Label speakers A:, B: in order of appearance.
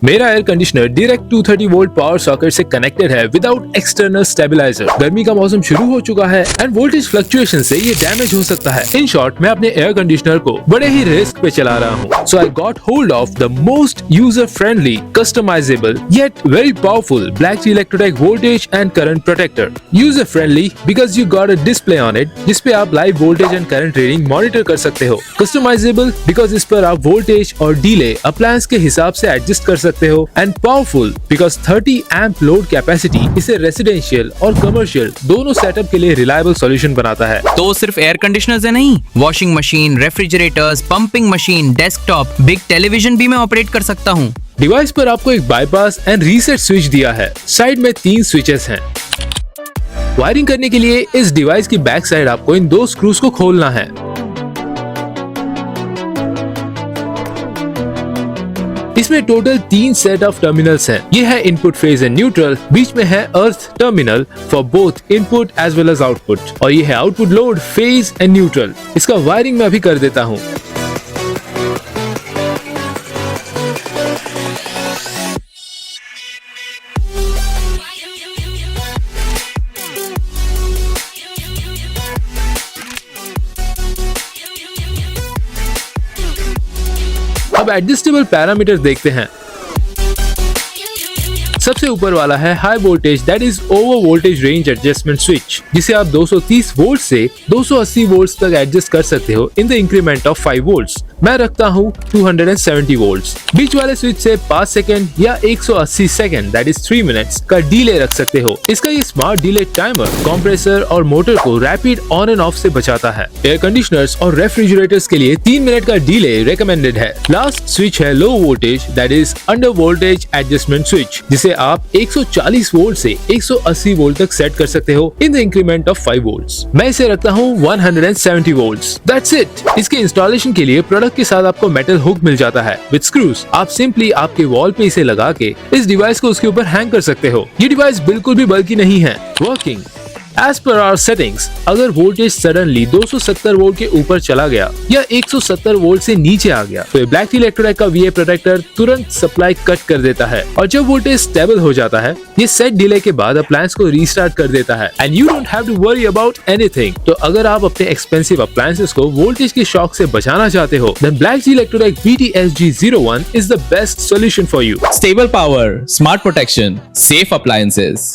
A: मेरा air conditioner direct 230 volt power socket से connected है विदाउट एक्सटर्नल स्टेबलाइजर। गर्मी का मौसम शुरू हो चुका है एंड वोल्टेज फ्लक्चुएशन से ये डैमेज हो सकता है। इन शॉर्ट मैं अपने एयर कंडीशनर को बड़े ही रिस्क पे चला रहा हूँ। So I got hold of the most user friendly, customisable yet very powerful BlackG Electrotech voltage and current protector. User friendly because you got a display on it जिसपे आप live voltage and current reading monitor कर सकते हो। Customisable because इस पर आप voltage और delay appliance के हिसाब से एडजस्ट कर सकते हो। And powerful because 30 amp load capacity इसे रेसिडेंशियल और कमर्शियल दोनों सेटअप के लिए रिलायबल सॉल्यूशन बनाता है।
B: तो सिर्फ एयर कंडीशनर्स है नहीं, washing machine, refrigerators, pumping machine, desktop, big television भी मैं ऑपरेट कर सकता हूँ।
A: डिवाइस पर आपको एक बाईपास एंड रीसेट स्विच दिया है। साइड में 3 स्विचेस हैं। वायरिंग करने के लिए इस डिवाइस की बैक साइड आपको इन 2 स्क्रूज को खोलना है। इसमें टोटल 3 सेट ऑफ टर्मिनल्स हैं। ये है इनपुट फेज एंड न्यूट्रल, बीच में है earth terminal for both input as well as output, और ये है output load, phase and neutral. इसका वायरिंग मैं अभी कर देता हूँ। अब एडजस्टेबल पैरामीटर देखते हैं। सबसे ऊपर वाला है high voltage that is over voltage range adjustment switch, जिसे आप 230 वोल्ट से 280 वोल्ट तक एडजस्ट कर सकते हो in the increment of 5 volts. मैं रखता हूँ 270 वोल्ट्स। बीच वाले स्विच से 5 सेकंड या 180 सेकंड दैट इज 3 मिनट्स का डिले रख सकते हो। इसका ये स्मार्ट डिले टाइमर कंप्रेसर और मोटर को रैपिड ऑन एंड ऑफ से बचाता है। एयर कंडीशनर्स और रेफ्रिजरेटर्स के लिए 3 मिनट का डिले रिकमेंडेड है। लास्ट स्विच है low voltage that is under voltage adjustment switch, जिसे आप 140 वोल्ट से 180 वोल्ट तक सेट कर सकते हो in the increment of 5 volts. मैं इसे रखता हूँ 170 वोल्ट्स। That's it. इसके इंस्टॉलेशन के लिए प्रोडक्ट के साथ आपको मेटल हुक मिल जाता है विद स्क्रूज। आप सिंपली आपके वॉल पे इसे लगा के इस डिवाइस को उसके ऊपर हैंग कर सकते हो। ये डिवाइस बिल्कुल भी बल्कि नहीं है। Working as per our settings, अगर वोल्टेज सडनली 270 वोल्ट के ऊपर चला गया या 170 वोल्ट से नीचे आ गया तो BlackG Electrotech का VA प्रोटेक्टर तुरंत सप्लाई कट कर देता है, और जब वोल्टेज स्टेबल हो जाता है ये सेट डिले के बाद अप्लायंस को रीस्टार्ट कर देता है and you don't have to worry about anything. तो अगर आप अपने एक्सपेंसिव अप्लायंसेस को वोल्टेज के शॉक से बचाना चाहते हो then BlackG Electrotech BTSG01 is the best solution for you.
C: Stable power, smart protection, safe appliances.